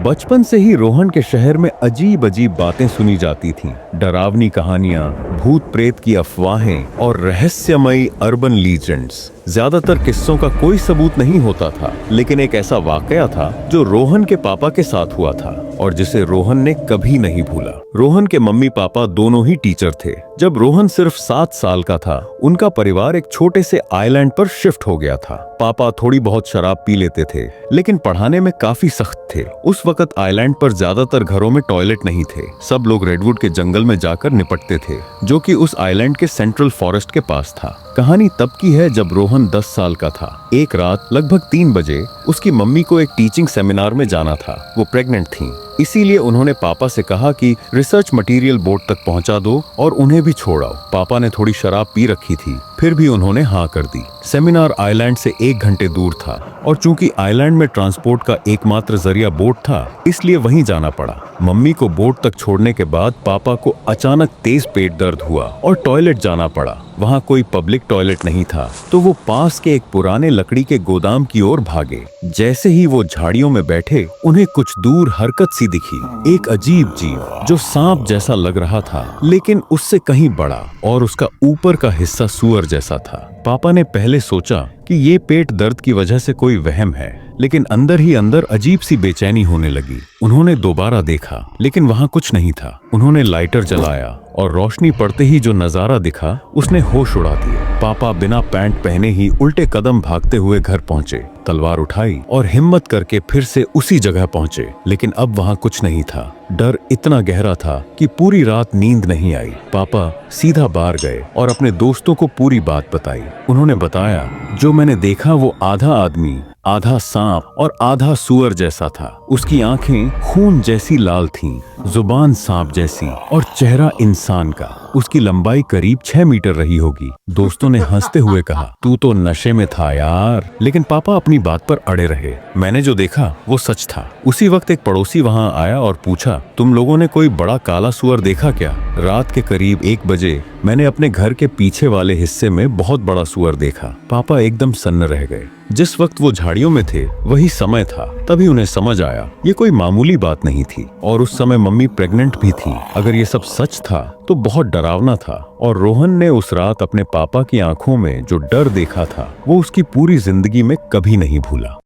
बचपन से ही रोहन के शहर में अजीब अजीब बातें सुनी जाती थीं। डरावनी कहानियां, भूत प्रेत की अफवाहें और रहस्यमयी अर्बन लीजेंड्स। ज्यादातर किस्सों का कोई सबूत नहीं होता था, लेकिन एक ऐसा वाकया था जो रोहन के पापा के साथ हुआ था और जिसे रोहन ने कभी नहीं भूला। रोहन के मम्मी पापा दोनों ही टीचर थे। जब रोहन सिर्फ 7 साल का था, उनका परिवार एक छोटे से आइलैंड पर शिफ्ट हो गया था। पापा थोड़ी बहुत शराब पी लेते थे, लेकिन पढ़ाने में काफी सख्त थे। उस वक्त आइलैंड पर ज्यादातर घरों में टॉयलेट नहीं थे। सब लोग रेडवुड के जंगल में जाकर निपटते थे, जो कि उस आइलैंड के सेंट्रल फॉरेस्ट के पास था। कहानी तब की है जब रोहन 10 साल का था। एक रात लगभग 3 बजे उसकी मम्मी को एक टीचिंग सेमिनार में जाना था। वो प्रेग्नेंट थीं, इसीलिए उन्होंने पापा से कहा कि रिसर्च मटेरियल बोट तक पहुंचा दो और उन्हें भी छोड़ आओ। पापा ने थोड़ी शराब पी रखी थी, फिर भी उन्होंने हाँ कर दी। सेमिनार आइलैंड से 1 घंटे दूर था और चूंकि आइलैंड में ट्रांसपोर्ट का एकमात्र जरिया बोट था, इसलिए वहीं जाना पड़ा। मम्मी को बोट तक छोड़ने के बाद पापा को अचानक तेज पेट दर्द हुआ और टॉयलेट जाना पड़ा। वहाँ कोई पब्लिक टॉयलेट नहीं था, तो वो पास के एक पुराने लकड़ी के गोदाम की ओर भागे। जैसे ही वो झाड़ियों में बैठे, उन्हें कुछ दूर हरकत सी दिखी। एक अजीब जीव जो सांप जैसा लग रहा था, लेकिन उससे कहीं बड़ा, और उसका ऊपर का हिस्सा सुअर जैसा था। पापा ने पहले सोचा कि ये पेट दर्द की वजह से कोई वहम है, लेकिन अंदर ही अंदर अजीब सी बेचैनी होने लगी। उन्होंने दोबारा देखा, लेकिन वहाँ कुछ नहीं था। उन्होंने लाइटर जलाया और रोशनी पड़ते ही जो नजारा दिखा, उसने होश उड़ा दिए। पापा बिना पैंट पहने ही उल्टे कदम भागते हुए घर पहुंचे, तलवार उठाई और हिम्मत करके फिर से उसी जगह पहुंचे, लेकिन अब वहाँ कुछ नहीं था। डर इतना गहरा था कि पूरी रात नींद नहीं आई। पापा सीधा बाहर गए और अपने दोस्तों को पूरी बात बताई। उन्होंने बताया, जो मैंने देखा वो आधा आदमी, आधा सांप और आधा सुअर जैसा था। उसकी आंखें खून जैसी लाल थीं, जुबान सांप जैसी और चेहरा इंसान का। उसकी लंबाई करीब 6 मीटर रही होगी। दोस्तों ने हंसते हुए कहा, तू तो नशे में था यार। लेकिन पापा अपनी बात पर अड़े रहे। मैंने जो देखा वो सच था। उसी वक्त एक पड़ोसी वहाँ आया और पूछा, तुम लोगों ने कोई बड़ा काला सुअर देखा क्या? रात के करीब 1 बजे मैंने अपने घर के पीछे वाले हिस्से में बहुत बड़ा सुअर देखा। पापा एकदम सन्न रह गए। जिस वक्त वो झाड़ियों में थे, वही समय था। तभी उन्हें समझ आया ये कोई मामूली बात नहीं थी, और उस समय मम्मी प्रेग्नेंट भी थी। अगर ये सब सच था तो बहुत डरावना था, और रोहन ने उस रात अपने पापा की आंखों में जो डर देखा था, वो उसकी पूरी जिंदगी में कभी नहीं भूला।